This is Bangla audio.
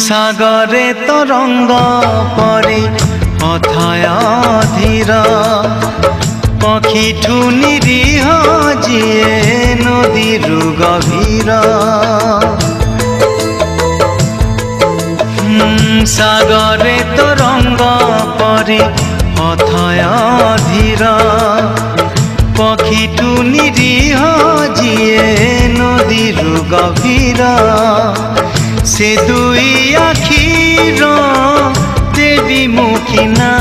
সাগরে তরঙ্গ পরে অথয় ধীর পক্ষীঠু নিরীহ যিয়ে নদীর গভীর সাগরে তরঙ্গ পরে অথয় ধীর পক্ষীঠু নিরীহ যিয়ে নদীর গভীর से दुई आखिर देवी मुखिना